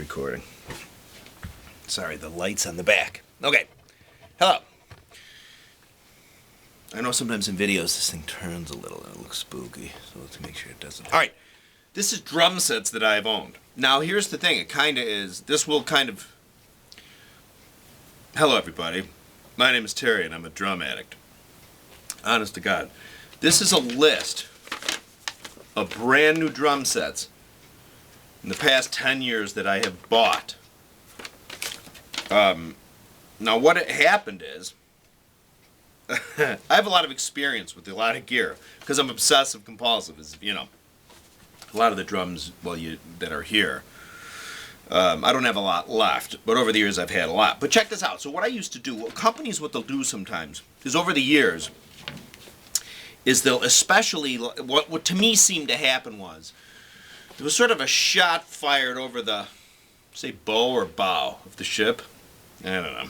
Recording. Sorry, the light's on the back. Okay. Hello. I know sometimes in videos this thing turns a little and it looks spooky, so let's make sure it doesn't. Alright. This is drum sets that I've owned. Now here's the thing, it kinda is, this will kind of... Hello everybody. My name is Terry and I'm a drum addict. Honest to God. This is a list of brand new drum sets in the past 10 years that I have bought. Now what had happened is, I have a lot of experience with a lot of gear, because I'm obsessive compulsive, as you know. A lot of the drums, that are here, I don't have a lot left, but over the years I've had a lot. But check this out. So what I used to do, companies, what they'll do sometimes, is over the years, is they'll especially, what to me seemed to happen was, there was sort of a shot fired over the, say, bow or bow of the ship. I don't know.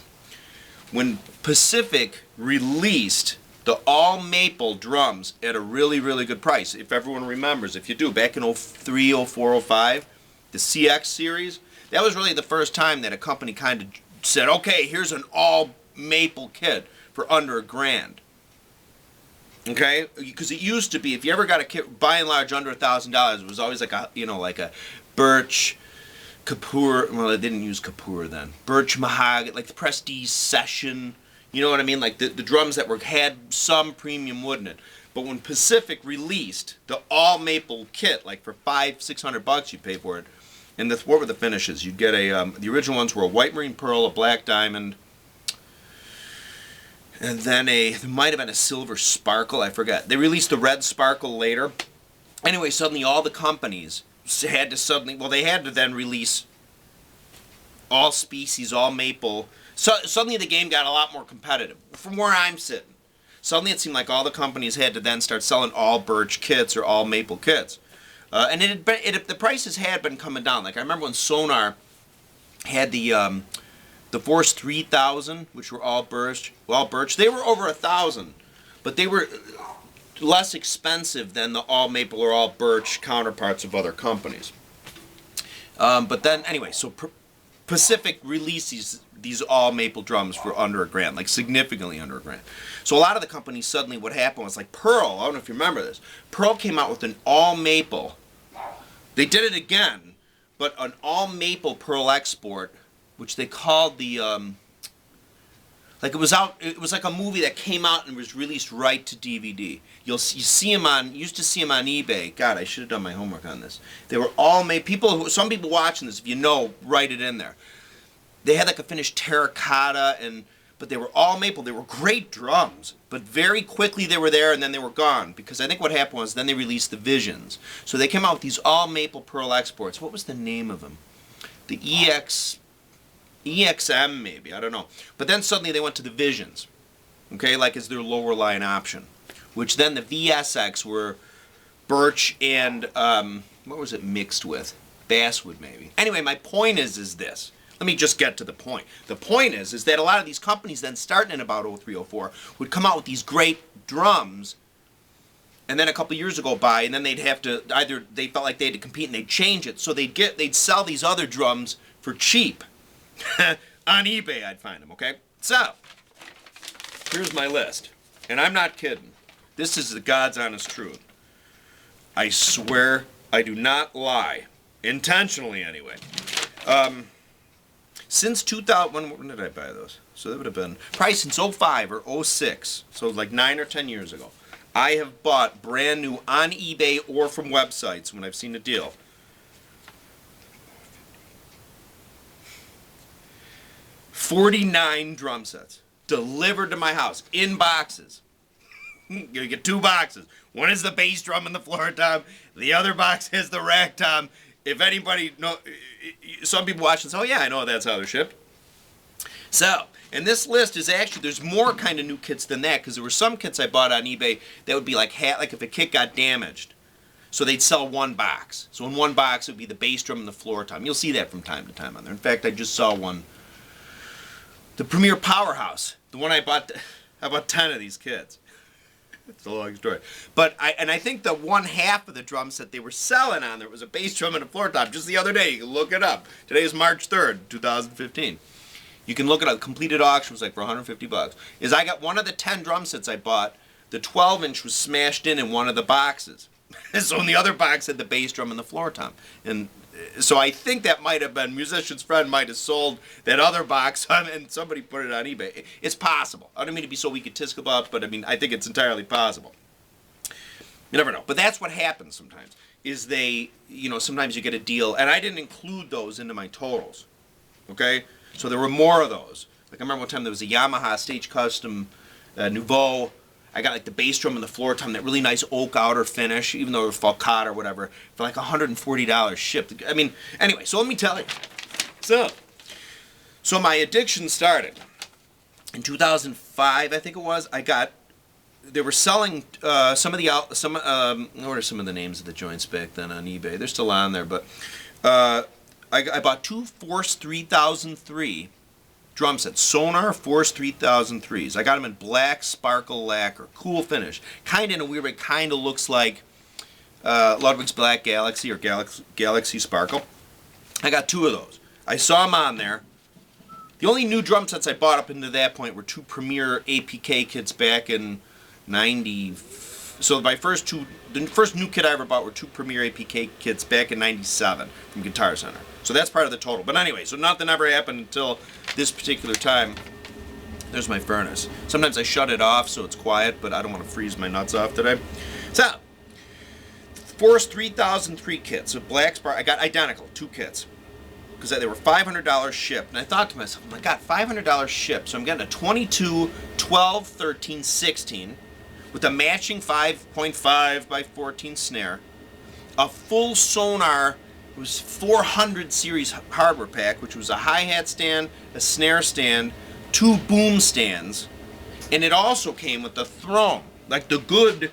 When Pacific released the all-maple drums at a really, really good price, if everyone remembers, if you do, back in 03, 04, 05, the CX series, that was really the first time that a company kind of said, okay, here's an all-maple kit for under $1,000. Okay, because it used to be, if you ever got a kit, by and large, under $1,000, it was always like a, like a birch, Kapoor. Well, they didn't use Kapoor then. Birch mahogany, like the Prestige Session. You know what I mean? Like the drums that had some premium wood in it. But when Pacific released the all maple kit, like for $500-600 you'd pay for it. And what were the finishes? You'd get a the original ones were a white marine pearl, a black diamond. And then there might have been a silver sparkle, I forget. They released the red sparkle later. Anyway, suddenly all the companies had to they had to then release all species, all maple. So suddenly the game got a lot more competitive. From where I'm sitting, suddenly it seemed like all the companies had to then start selling all birch kits or all maple kits. And the prices had been coming down. Like I remember when Sonar had the Force 3000, which were all birch. They were over $1,000, but they were less expensive than the all maple or all birch counterparts of other companies. But then, anyway, so Pacific released these all maple drums for under $1,000, like significantly under $1,000. So a lot of the companies suddenly, what happened was like Pearl. I don't know if you remember this. Pearl came out with an all maple. They did it again, but an all maple Pearl export, which they called the, it was like a movie that came out and was released right to DVD. You used to see them on eBay. God, I should have done my homework on this. They were all made, some people watching this, if you know, write it in there. They had like a finished terracotta, but they were all maple. They were great drums, but very quickly they were there and then they were gone, because I think what happened was then they released the Visions. So they came out with these all maple Pearl exports. What was the name of them? The EXM maybe, I don't know. But then suddenly they went to the Visions, okay, like as their lower line option, which then the VSX were birch and, what was it mixed with? Basswood maybe. Anyway, my point is this. Let me just get to the point. The point is that a lot of these companies then starting in about 03, 04 would come out with these great drums, and then a couple years would go by, and then they'd have to, either they felt like they had to compete and they'd change it, so they'd sell these other drums for cheap. On eBay I'd find them, okay? So, here's my list. And I'm not kidding. This is the God's honest truth. I swear I do not lie. Intentionally, anyway. Since 2000, when did I buy those? So that would have been probably since 05 or 06. So like 9 or 10 years ago. I have bought brand new on eBay or from websites when I've seen a deal. 49 drum sets delivered to my house in boxes. You get 2 boxes. One is the bass drum and the floor tom. The other box has the rack tom. If anybody know, some people watch and say, "Oh yeah, I know that's how they're shipped." So, and this list is actually, there's more kind of new kits than that, because there were some kits I bought on eBay that would be like if a kit got damaged, so they'd sell one box. So in one box it would be the bass drum and the floor tom. You'll see that from time to time on there. In fact, I just saw one. The Premier Powerhouse, the one I bought 10 of these kits. It's a long story. But I think the one half of the drum set they were selling on there was a bass drum and a floor tom just the other day. You can look it up. Today is March 3rd, 2015. You can look it up. Completed auction was like for $150. Is I got one of the 10 drum sets I bought. The 12-inch was smashed in one of the boxes. So in the other box had the bass drum and the floor tom. And so I think that might have been, musician's friend might have sold that other box and somebody put it on eBay. It's possible. I don't mean to be so egotistical about it, but I mean, I think it's entirely possible. You never know. But that's what happens sometimes, is they, sometimes you get a deal, and I didn't include those into my totals. Okay? So there were more of those. Like I remember one time there was a Yamaha Stage Custom Nouveau. I got like the bass drum and the floor tom, that really nice oak outer finish, even though it was falcata or whatever, for like $140 shipped. I mean, anyway, so let me tell you. So my addiction started in 2005, I think it was. They were selling what are some of the names of the joints back then on eBay? They're still on there, but I bought two Force 3003 drum sets, Sonar Force 3003s. I got them in black sparkle lacquer, cool finish. Kind of in a weird way, kind of looks like Ludwig's Black Galaxy or Galaxy Sparkle. I got two of those. I saw them on there. The only new drum sets I bought up into that point were two Premier APK kits back in 90. So the first new kit I ever bought were two Premier APK kits back in 97 from Guitar Center. So that's part of the total. But anyway, so nothing ever happened until this particular time. There's my furnace. Sometimes I shut it off so it's quiet, but I don't want to freeze my nuts off today. So, Force 3003 kits with black spark. I got identical, two kits. Because they were $500 shipped. And I thought to myself, oh my God, $500 shipped. So I'm getting a 22, 12, 13, 16 with a matching 5.5 by 14 snare. A full Sonar. It was 400 series hardware pack, which was a hi-hat stand, a snare stand, two boom stands, and it also came with the throne, like the good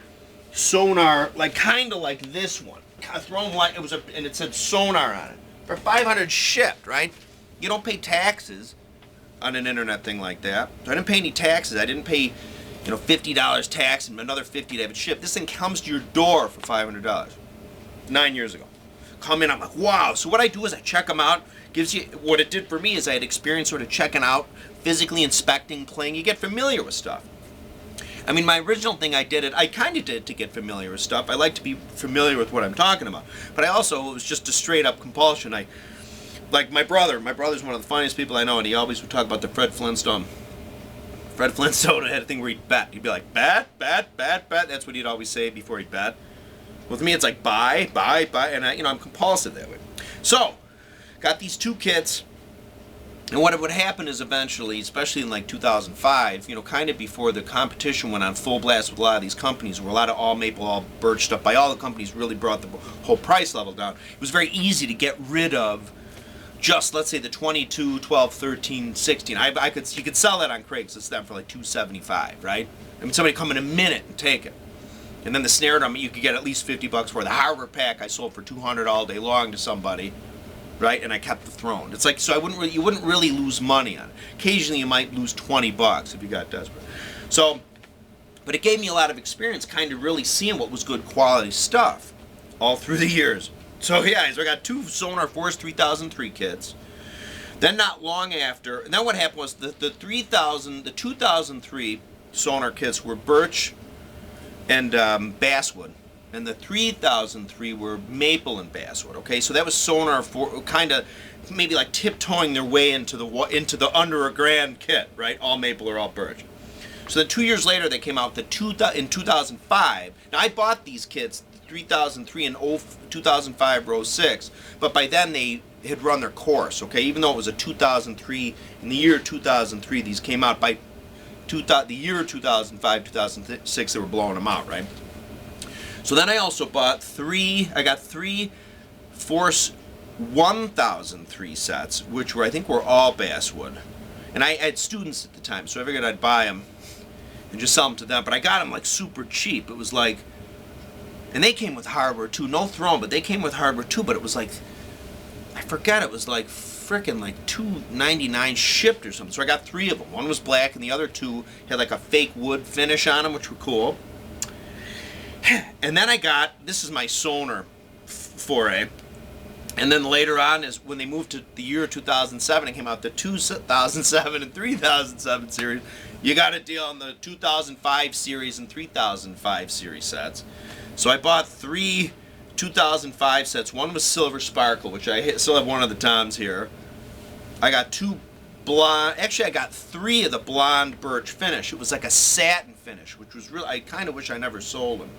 Sonar, like kind of like this one. A throne like it was, and it said Sonar on it for 500 shipped. Right? You don't pay taxes on an internet thing like that. So I didn't pay any taxes. I didn't pay, $50 tax and another $50 to have it shipped. This thing comes to your door for $500. 9 years ago. Come in, I'm like, wow. So what I do is I check them out. Gives you, what it did for me is I had experience sort of checking out, physically inspecting, playing. You get familiar with stuff. I mean, my original thing I kind of did to get familiar with stuff. I like to be familiar with what I'm talking about. But it was just a straight up compulsion. Like my brother's one of the funniest people I know, and he always would talk about the Fred Flintstone. Fred Flintstone had a thing where he'd bet. He'd be like, bet. That's what he'd always say before he'd bet. With me, it's like buy, and I'm compulsive that way. So, got these two kits, and what would happen is eventually, especially in like 2005, kind of before the competition went on full blast with a lot of these companies, where a lot of all maple, all birch stuff by all the companies really brought the whole price level down. It was very easy to get rid of just, let's say, the 22, 12, 13, 16. You could sell that on Craigslist then for like $275, right? I mean, somebody come in a minute and take it. And then the snare drum, you could get at least $50 for. The hardware pack I sold for $200 all day long to somebody, right? And I kept the throne. It's like, so you wouldn't really lose money on it. Occasionally you might lose $20 if you got desperate. So, but it gave me a lot of experience kind of really seeing what was good quality stuff all through the years. So yeah, so I got two Sonar Force 3003 kits. Then not long after, and then what happened was the 2003 Sonar kits were birch and basswood, and the 3003 were maple and basswood. Okay, so that was Sonar for kind of maybe like tiptoeing their way into the under a grand kit, right? All maple or all birch. So then 2 years later they came out in 2005. Now I bought these kits, the 3003 in 2005 or 06, but by then they had run their course. Okay, even though it was a 2003, in the year 2003 these came out. By the year 2005, 2006, they were blowing them out, right? So then I also bought three Force 1003 sets, which I think were all basswood. And I had students at the time, so I figured I'd buy them and just sell them to them. But I got them like super cheap. It was like, and they came with hardware too, no throne, but they came with hardware too, but it was like, I forget, it was like frickin' like $2.99 shipped or something. So I got three of them. One was black and the other two had like a fake wood finish on them, which were cool. And then I got, this is my Sonar foray. And then later on, is when they moved to the year 2007, it came out the 2007 and 3007 series. You got a deal on the 2005 series and 3005 series sets. So I bought 3 2005 sets. One was Silver Sparkle, which I still have one of the Toms here. I got 2 blonde, actually I got 3 of the blonde birch finish. It was like a satin finish, which was really, I kind of wish I never sold them.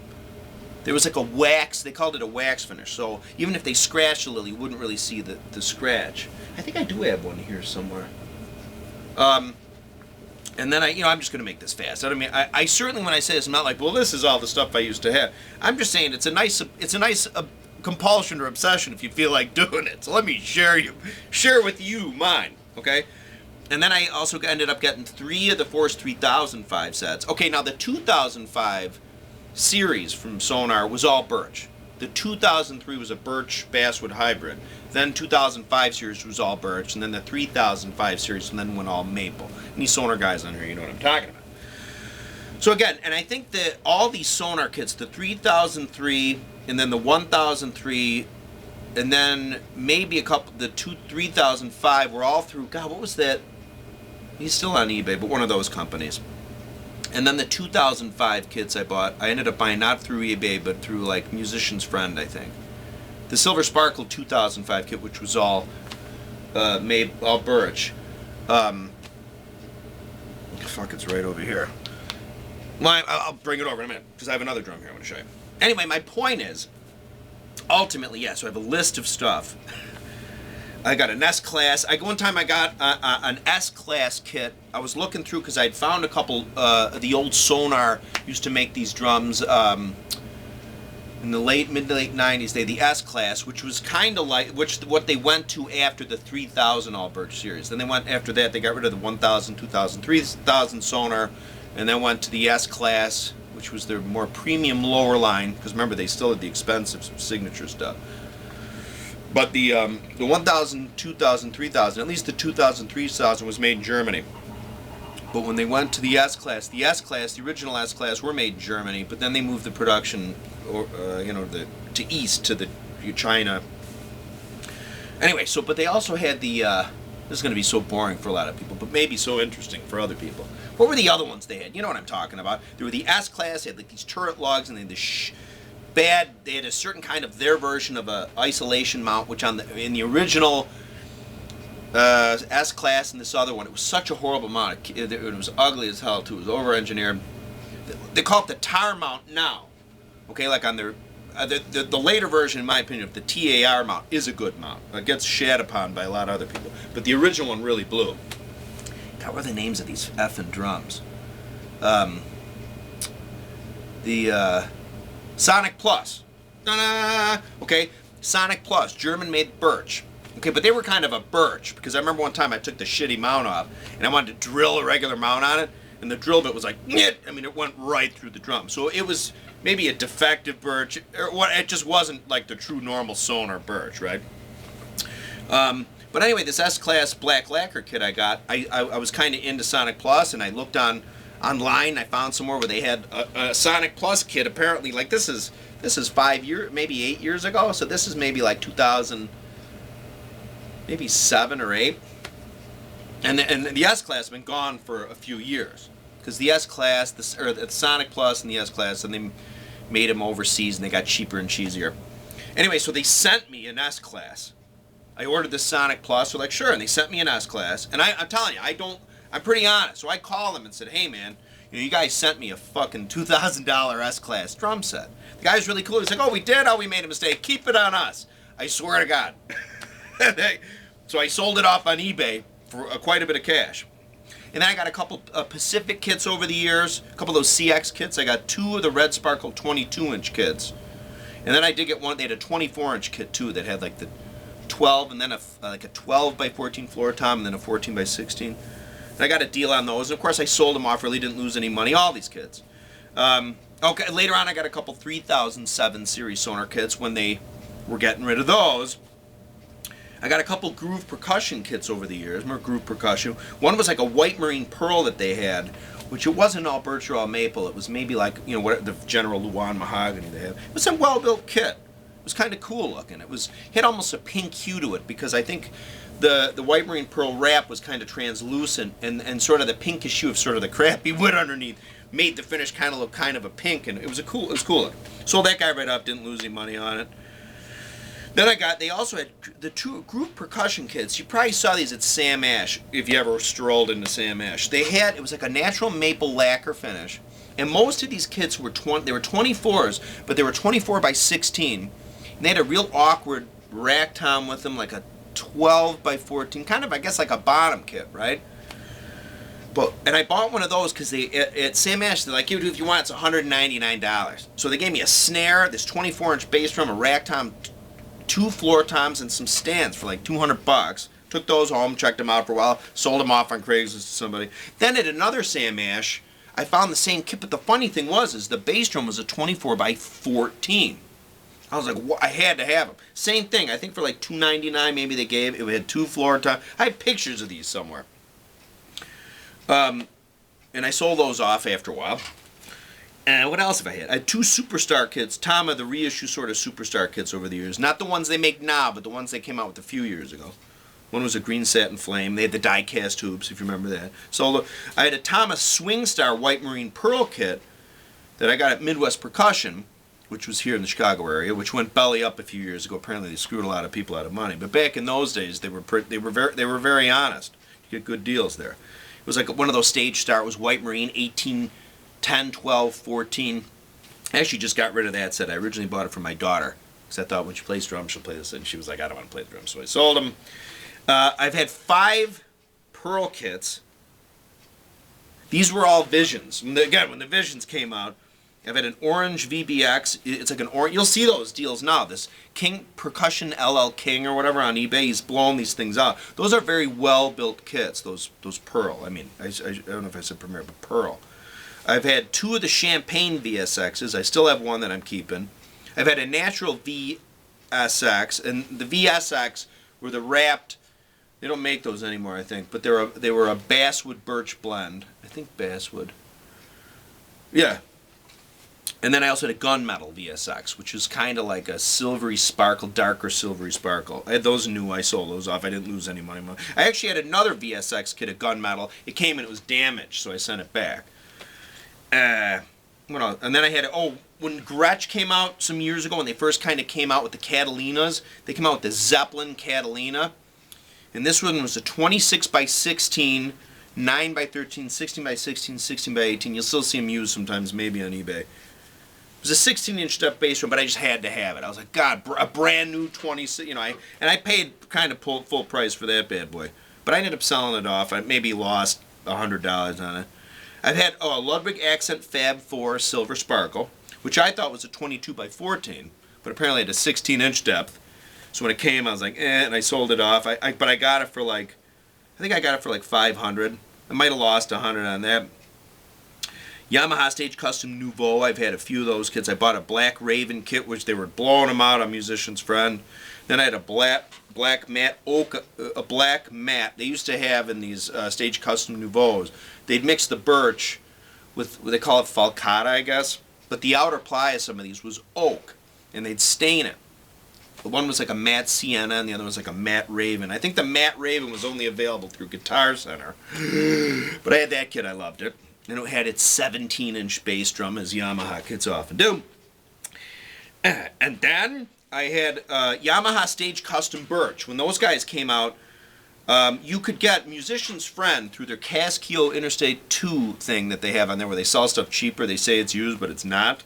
There was like a wax, they called it a wax finish, so even if they scratched a little, you wouldn't really see the scratch. I think I do have one here somewhere. And then I'm just going to make this fast. I mean, I certainly, when I say this, I'm not like, well, this is all the stuff I used to have. I'm just saying it's a nice compulsion or obsession if you feel like doing it. So let me share with you mine, okay? And then I also ended up getting 3 of the Force 3005 sets. Okay, now the 2005 series from Sonar was all birch. The 2003 was a birch basswood hybrid. Then 2005 series was all birch, and then the 3005 series, and then went all maple. Any Sonar guys on here, you know what I'm talking about. So again, and I think that all these Sonar kits, the 3003, and then the 1003, and then maybe a couple, the 3005 were all through, God, what was that? He's still on eBay, but one of those companies. And then the 2005 kits I bought, I ended up buying not through eBay, but through like Musician's Friend, I think. The Silver Sparkle 2005 kit, which was all made all birch. Fuck, it's right over here. Well, I'll bring it over in a minute because I have another drum here I want to show you. Anyway, my point is, ultimately, yes. So I have a list of stuff. I got an S-Class. One time I got an S-Class kit. I was looking through because I'd found a couple of the old Sonar used to make these drums in the mid to late 90s. They had the S-Class, which was kind of like what they went to after the 3000 all birch series. Then they went after that. They got rid of the 1000, 2000, 3000 Sonar, and then went to the S-Class, which was their more premium lower line. Because remember, they still had the expensive signature stuff. But the 1000, 2000, 3000, at least the 2000, 3000 was made in Germany. But when they went to the S-Class, the original S-Class were made in Germany, but then they moved the production, to east, to China. Anyway, but they also had the, this is going to be so boring for a lot of people, but maybe so interesting for other people. What were the other ones they had? You know what I'm talking about. There were the S-Class, they had like these turret lugs, and they had they had a certain kind of their version of a isolation mount, which in the original S-Class and this other one, it was such a horrible mount. It was ugly as hell too. It was over-engineered. They call it the tar mount now. Okay, like on their the later version, in my opinion, of the TAR mount is a good mount. It gets shat upon by a lot of other people, but the original one really blew. God, what are the names of these effing drums? Sonic Plus. Okay, Sonic Plus, German-made birch. Okay, but they were kind of a birch, because I remember one time I took the shitty mount off, and I wanted to drill a regular mount on it, and the drill bit was like, I mean, it went right through the drum. So it was maybe a defective birch, or what? It just wasn't like the true normal Sonar birch, right? But anyway, this S-Class black lacquer kit I got, I was kind of into Sonic Plus, and I looked online. I found somewhere where they had a Sonic Plus kit. Apparently, like this is 5 years, maybe 8 years ago. So this is maybe like 2000, maybe 7 or 8. And the S-Class has been gone for a few years because the S-Class, the Sonic Plus and the S-Class, and they made them overseas and they got cheaper and cheesier. Anyway, so they sent me an S-Class. I ordered the Sonic Plus. They're like, sure, and they sent me an S-Class. And I'm telling you, I'm pretty honest. So I called them and said, hey man, you guys sent me a fucking $2,000 S-Class drum set. The guy was really cool. He's like, oh, we did? Oh, we made a mistake. Keep it on us. I swear to God. So I sold it off on eBay for quite a bit of cash. And then I got a couple Pacific kits over the years, a couple of those CX kits. I got 2 of the Red Sparkle 22-inch kits. And then I did get one, they had a 24-inch kit too that had like the 12 and then like a 12 by 14 floor tom and then a 14 by 16. And I got a deal on those. And of course I sold them off, really didn't lose any money, all these kits. Okay, later on I got a couple 3007 series Sonar kits when they were getting rid of those. I got a couple Groove percussion kits over the years. Remember Groove percussion? One was like a white marine pearl that they had, which it wasn't all birch or all maple. It was maybe like, you know, what the general Luan mahogany they have. It was some well-built kit. It was kind of cool looking. It had almost a pink hue to it because I think the white marine pearl wrap was kind of translucent, and sort of the pinkish hue of sort of the crappy wood underneath made the finish kind of look kind of a pink, and it was cool looking. Sold that guy right up, didn't lose any money on it. Then they also had the two group percussion kits. You probably saw these at Sam Ash if you ever strolled into Sam Ash. It was like a natural maple lacquer finish, and most of these kits were 24s, but they were 24 by 16, and they had a real awkward rack tom with them, like a 12 by 14, kind of I guess like a bottom kit, right? And I bought one of those because at Sam Ash, they're like, if you want, it's $199. So they gave me a snare, this 24-inch bass drum, a rack tom, 2 floor toms, and some stands for like $200. Took those home, checked them out for a while, sold them off on Craigslist to somebody. Then at another Sam Ash, I found the same kit, but the funny thing is the bass drum was a 24 by 14. I was like, I had to have them. Same thing, I think for like $299 maybe they gave. It had 2 floor toms. I have pictures of these somewhere. And I sold those off after a while. And what else have I had? I had 2 Superstar kits. Tama, the reissue sort of Superstar kits over the years. Not the ones they make now, but the ones they came out with a few years ago. One was a green satin flame. They had the die-cast hoops, if you remember that. So I had a Tama Swing Star White Marine Pearl kit that I got at Midwest Percussion, which was here in the Chicago area, which went belly up a few years ago. Apparently they screwed a lot of people out of money. But back in those days, they were very honest. You get good deals there. It was like one of those Stage Star. It was White Marine, 18, 10, 12, 14. I actually just got rid of that set. I originally bought it for my daughter because I thought when she plays drums, she'll play this. And she was like, I don't want to play the drums. So I sold them. I've had 5 Pearl kits. These were all Visions. Again, when the Visions came out, I've had an orange VBX. It's like an orange. You'll see those deals now. This King Percussion LL King or whatever on eBay. He's blowing these things out. Those are very well built kits. Those Pearl. I mean, I don't know if I said Premier, but Pearl. I've had 2 of the Champagne VSXs. I still have one that I'm keeping. I've had a natural VSX, and the VSX were the wrapped. They don't make those anymore, I think, but they were a basswood birch blend. I think basswood. Yeah. And then I also had a gunmetal VSX, which is kind of like a silvery sparkle, darker silvery sparkle. I had those new. I sold those off. I didn't lose any money. I actually had another VSX kit, a gunmetal. It came and it was damaged, so I sent it back. What else? And then I had, when Gretsch came out some years ago, when they first kind of came out with the Catalinas, they came out with the Zeppelin Catalina. And this one was a 26 by 16, 9 by 13, 16 by 16, 16 by 18. You'll still see them used sometimes, maybe on eBay. It was a 16-inch step bass drum, but I just had to have it. I was like, God, a brand new 26, and I paid kind of full price for that bad boy. But I ended up selling it off. I maybe lost $100 on it. I've had a Ludwig Accent Fab 4 Silver Sparkle, which I thought was a 22 by 14, but apparently it had a 16-inch depth. So when it came, I was like, and I sold it off. But I got it for like, I think I got it for like $500. I might have lost $100 on that. Yamaha Stage Custom Nouveau. I've had a few of those kits. I bought a Black Raven kit, which they were blowing them out on Musician's Friend. Then I had a black matte oak, a black matte. They used to have in these Stage Custom Nouveaux. They'd mix the birch with what they call it falcata, I guess. But the outer ply of some of these was oak, and they'd stain it. The one was like a matte sienna, and the other was like a matte raven. I think the matte raven was only available through Guitar Center. But I had that kit. I loved it. And it had its 17-inch bass drum, as Yamaha kits often do. And then I had Yamaha Stage Custom Birch. When those guys came out, you could get Musician's Friend through their Casquillo Interstate 2 thing that they have on there where they sell stuff cheaper. They say it's used, but it's not.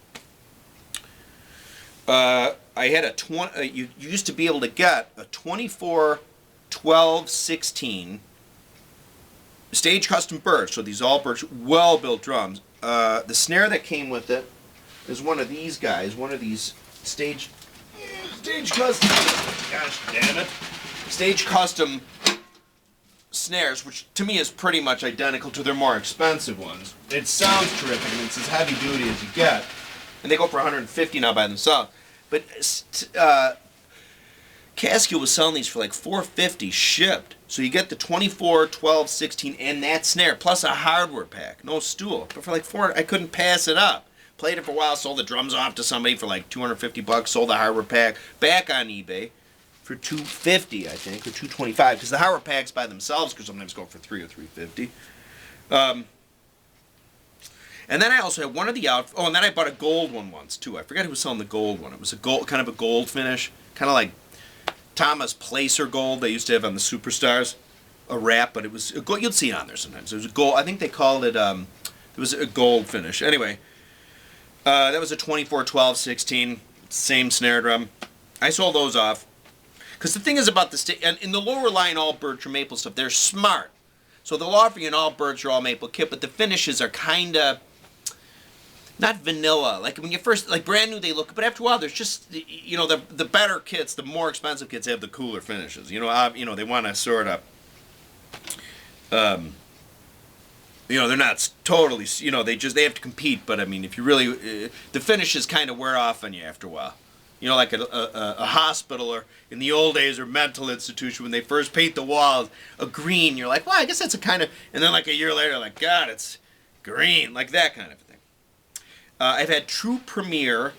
I had a you used to be able to get a 24, 12, 16 Stage Custom Birch. So these all Birch, well-built drums. The snare that came with it is one of these guys, one of these Stage Custom, gosh damn it, Stage Custom snares, which to me is pretty much identical to their more expensive ones. It sounds terrific, and it's as heavy duty as you get. And they go for $150 now by themselves. But Casquillo was selling these for like $450 shipped. So you get the 24, 12, 16, and that snare, plus a hardware pack. No stool. But for like $400, I couldn't pass it up. Played it for a while, sold the drums off to somebody for like $250, sold the hardware pack back on eBay for $250, I think, or $225, because the hardware packs by themselves could sometimes go for $300 or $350. And then I also had one of the and then I bought a gold one once too. I forget who was selling the gold one. It was a gold, kind of a gold finish, kind of like Thomas Placer gold they used to have on the Superstars, a wrap, but it was a gold. You'd see it on there sometimes. It was a gold. I think they called it. It was a gold finish. Anyway, that was a 24, 12, 16, same snare drum. I sold those off because the thing is about the and in the lower line all birch or maple stuff, they're smart. So they'll offer you an all birch or all maple kit, but the finishes are kind of not vanilla. Like when you first, like brand new, they look, but after a while, there's just, you know, the better kits, the more expensive kits have the cooler finishes. You know, they want to sort of, you know, they're not totally, you know, they have to compete. But I mean, if you really, the finishes kind of wear off on you after a while. You know, like a hospital or in the old days or mental institution, when they first paint the walls a green, you're like, well, I guess that's a kind of, and then like a year later, like, God, it's green, like that kind of thing. I've had True Premier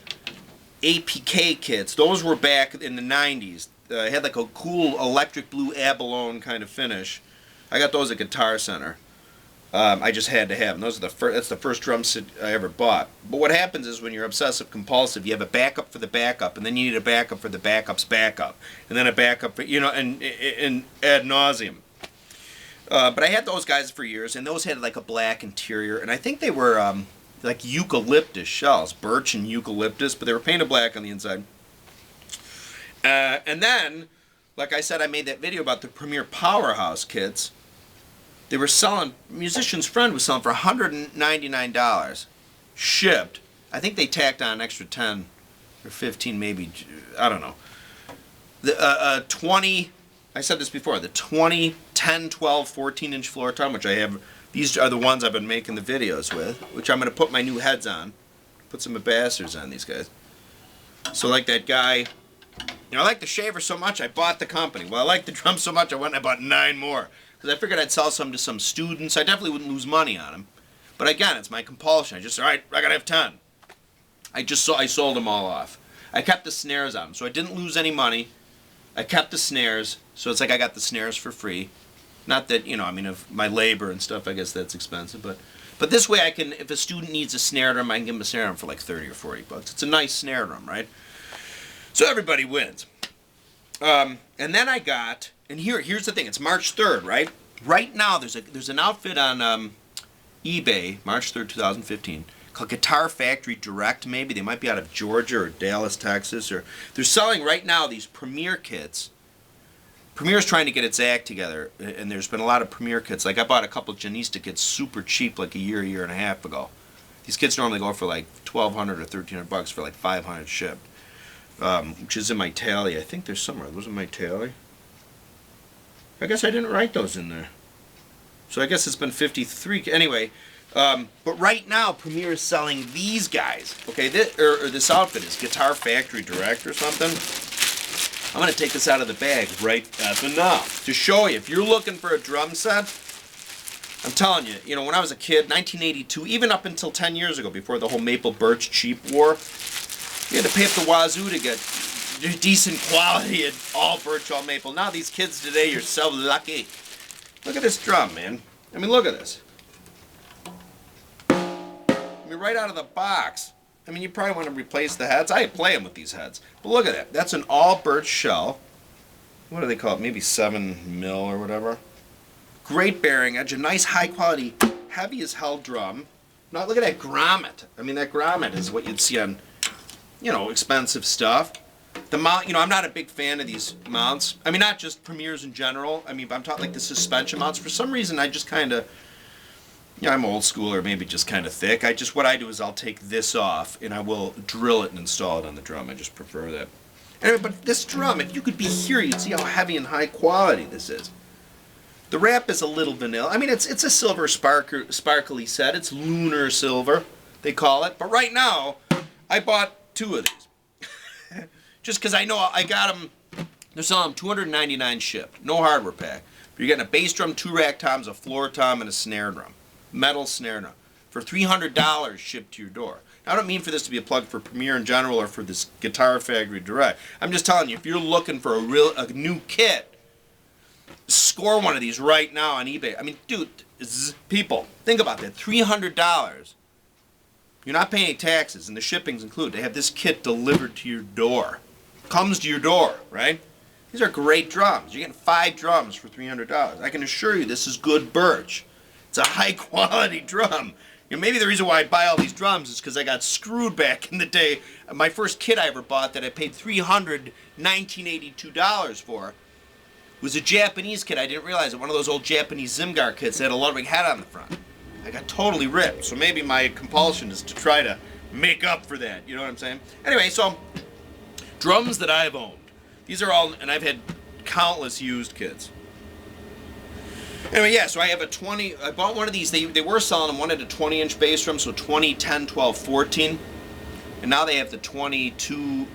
APK kits. Those were back in the 90s. It had like a cool electric blue abalone kind of finish. I got those at Guitar Center. I just had to have them. Those are that's the first drum set I ever bought. But what happens is when you're obsessive compulsive, you have a backup for the backup, and then you need a backup for the backup's backup, and then a backup for, you know, and ad nauseum. But I had those guys for years, and those had like a black interior, and I think they were like eucalyptus shells, birch and eucalyptus, but they were painted black on the inside. And then, like I said, I made that video about the Premier Powerhouse kits. They were selling, musician's friend was selling for $199, shipped. I think they tacked on an extra 10 or 15 maybe, I don't know. The 20, I said this before, the 20, 10, 12, 14-inch floor tom, which I have, these are the ones I've been making the videos with, which I'm going to put my new heads on, put some ambassadors on these guys. So like that guy, you know, I like the shaver so much, I bought the company. Well, I like the drum so much, I went and I bought 9 more. Because I figured I'd sell some to some students. I definitely wouldn't lose money on them. But again, it's my compulsion. I just, all right, I gotta have 10. I sold them all off. I kept the snares on them, so I didn't lose any money. I kept the snares, so it's like I got the snares for free. Not that, you know, I mean, of my labor and stuff, I guess that's expensive. But this way I can, if a student needs a snare drum, I can give him a snare drum for like 30 or 40 bucks. It's a nice snare drum, right? So everybody wins. And then I got, and here's the thing, it's March 3rd, right? Right now there's an outfit on eBay, March 3rd, 2015, called Guitar Factory Direct, maybe. They might be out of Georgia or Dallas, Texas, or they're selling right now these Premier kits. Premier's trying to get its act together, and there's been a lot of Premier kits. Like I bought a couple Janista kits super cheap like a year and a half ago. These kits normally go for like $1,200 or $1,300 for like 500 shipped. Which is in my tally. I think there's somewhere. Those in my tally. I guess I didn't write those in there. So I guess it's been 53. Anyway, but right now Premier is selling these guys. Okay, this outfit is Guitar Factory Direct or something. I'm going to take this out of the bag right now to show you. If you're looking for a drum set, I'm telling you, you know, when I was a kid, 1982, even up until 10 years ago, before the whole maple birch cheap war, you had to pay up the wazoo to get decent quality and all birch, all maple. Now these kids today, you're so lucky. Look at this drum, man. I mean, look at this. I mean, right out of the box. I mean, you probably want to replace the heads. I play them with these heads. But look at that. That's an all birch shell. What do they call it? Maybe 7 mil or whatever. Great bearing edge. A nice high quality, heavy as hell drum. Now look at that grommet. I mean, that grommet is what you'd see on, you know, expensive stuff. The mount, you know, I'm not a big fan of these mounts. I mean, not just Premiers in general. I mean, I'm talking like the suspension mounts. For some reason, I just kind of, you know, I'm old school or maybe just kind of thick. What I do is I'll take this off and I will drill it and install it on the drum. I just prefer that. Anyway, but this drum, if you could be here, you'd see how heavy and high quality this is. The wrap is a little vanilla. I mean, it's a silver sparkly set. It's lunar silver, they call it. But right now, I bought 2 of these. Just because I know I got them, they're selling them $299 shipped. No hardware pack. You're getting a bass drum, 2 rack toms, a floor tom, and a snare drum. Metal snare drum. For $300 shipped to your door. Now, I don't mean for this to be a plug for Premier in general or for this Guitar Factory Direct. I'm just telling you, if you're looking for a new kit, score one of these right now on eBay. I mean, dude, people, think about that. $300. You're not paying any taxes, and the shipping's included. They have this kit delivered to your door. Comes to your door, right? These are great drums. You're getting 5 drums for $300. I can assure you this is good birch. It's a high-quality drum. You know, maybe the reason why I buy all these drums is because I got screwed back in the day. My first kit I ever bought that I paid $1982 for was a Japanese kit. I didn't realize it. One of those old Japanese Zimgar kits that had a Ludwig head on the front. I got totally ripped. So maybe my compulsion is to try to make up for that. You know what I'm saying? Anyway, so drums that I've owned. These are all, and I've had countless used kits. Anyway, yeah, so I have a 20, I bought one of these. They were selling them, one at a 20-inch bass drum, so 20, 10, 12, 14. And now they have the 22,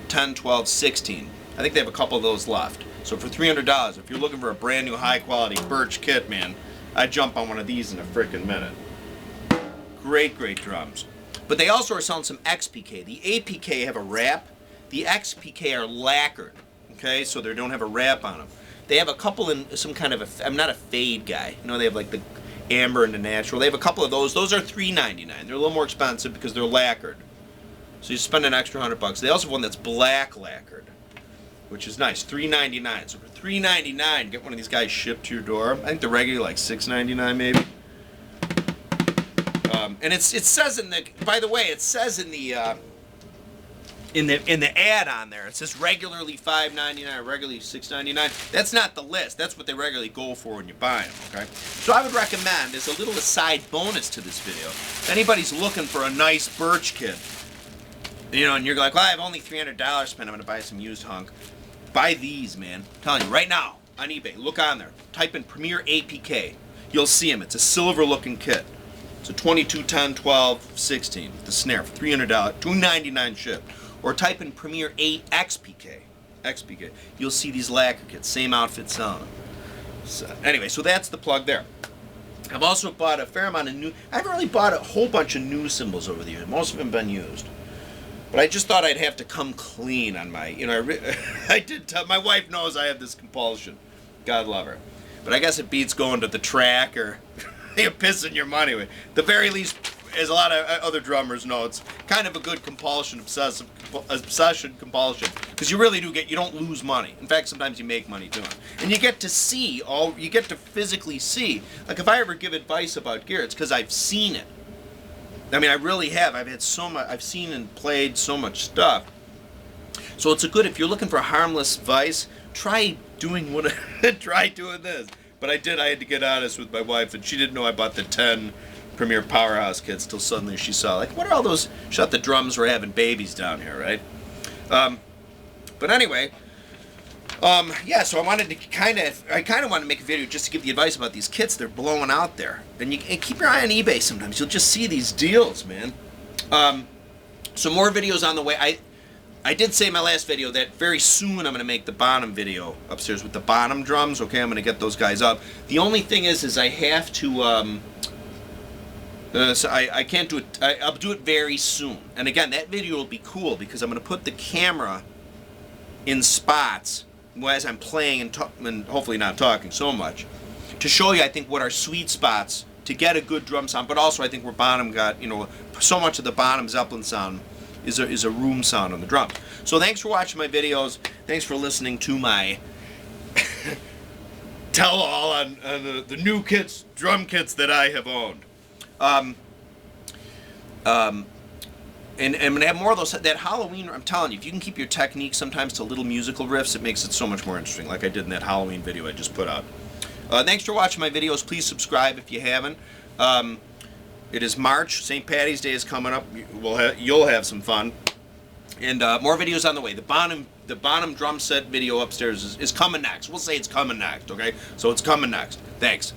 10, 12, 16. I think they have a couple of those left. So for $300, if you're looking for a brand new high-quality birch kit, man, I'd jump on one of these in a frickin' minute. Great, great drums. But they also are selling some XPK. The APK have a wrap. The XPK are lacquered, okay? So they don't have a wrap on them. They have a couple in some kind of a, I'm not a fade guy. You know, they have like the amber and the natural. They have a couple of those. Those are $3.99. They're a little more expensive because they're lacquered. So you spend an extra $100. They also have one that's black lacquered, which is nice. $3.99. So for $3.99, get one of these guys shipped to your door. I think they're regularly like $6.99 maybe. And it says in the, by the way, it says in the ad on there, it says regularly $5.99, regularly $6.99. That's not the list. That's what they regularly go for when you buy them. Okay. So I would recommend, as a little aside bonus to this video, if anybody's looking for a nice birch kit, you know, and you're like, well, I have only $300 spent, I'm going to buy some used hunk. Buy these, man. I'm telling you, right now, on eBay, look on there. Type in Premier APK. You'll see them. It's a silver-looking kit. It's a 22, 10, 12, 16 with the snare for $300, $299 shipped. Or type in Premier 8 XPK. You'll see these lacquer kits. Same outfit selling them. So, anyway, so that's the plug there. I've also bought a fair amount of new... I haven't really bought a whole bunch of new cymbals over the years. Most of them have been used. But I just thought I'd have to come clean on my... You know, I did tell... My wife knows I have this compulsion. God love her. But I guess it beats going to the track or you're pissing your money away. The very least, as a lot of other drummers know, it's kind of a good compulsion, obsession compulsion. Because you really do you don't lose money. In fact, sometimes you make money doing it. And you get to see, you get to physically see. Like if I ever give advice about gear, it's because I've seen it. I mean, I really have. I've had so much, I've seen and played so much stuff. So it's a good, if you're looking for a harmless advice, try doing this. But I had to get honest with my wife, and she didn't know I bought the 10 Premier Powerhouse kits till suddenly she saw, like, what are all those, she thought the drums were having babies down here, right? But anyway, yeah, so I wanted to kind of wanted to make a video just to give the advice about these kits. They're blowing out there. And keep your eye on eBay sometimes. You'll just see these deals, man. So more videos on the way. I did say in my last video that very soon I'm going to make the Bonham video upstairs with the Bonham drums. Okay, I'm going to get those guys up. The only thing is I have to, so I can't do it. I'll do it very soon. And again, that video will be cool because I'm going to put the camera in spots as I'm playing and hopefully not talking so much to show you, I think, what are sweet spots to get a good drum sound. But also, I think where Bonham got, you know, so much of the Bonham Zeppelin sound is a room sound on the drums. So thanks for watching my videos. Thanks for listening to my tell-all on the new kits, drum kits that I have owned. And I'm going to have more of those. That Halloween, I'm telling you, if you can keep your technique sometimes to little musical riffs, it makes it so much more interesting, like I did in that Halloween video I just put out. Thanks for watching my videos. Please subscribe if you haven't. It is March. St. Patty's Day is coming up. You'll have some fun. And more videos on the way. The Bonham drum set video upstairs is coming next. We'll say it's coming next, okay? So it's coming next. Thanks.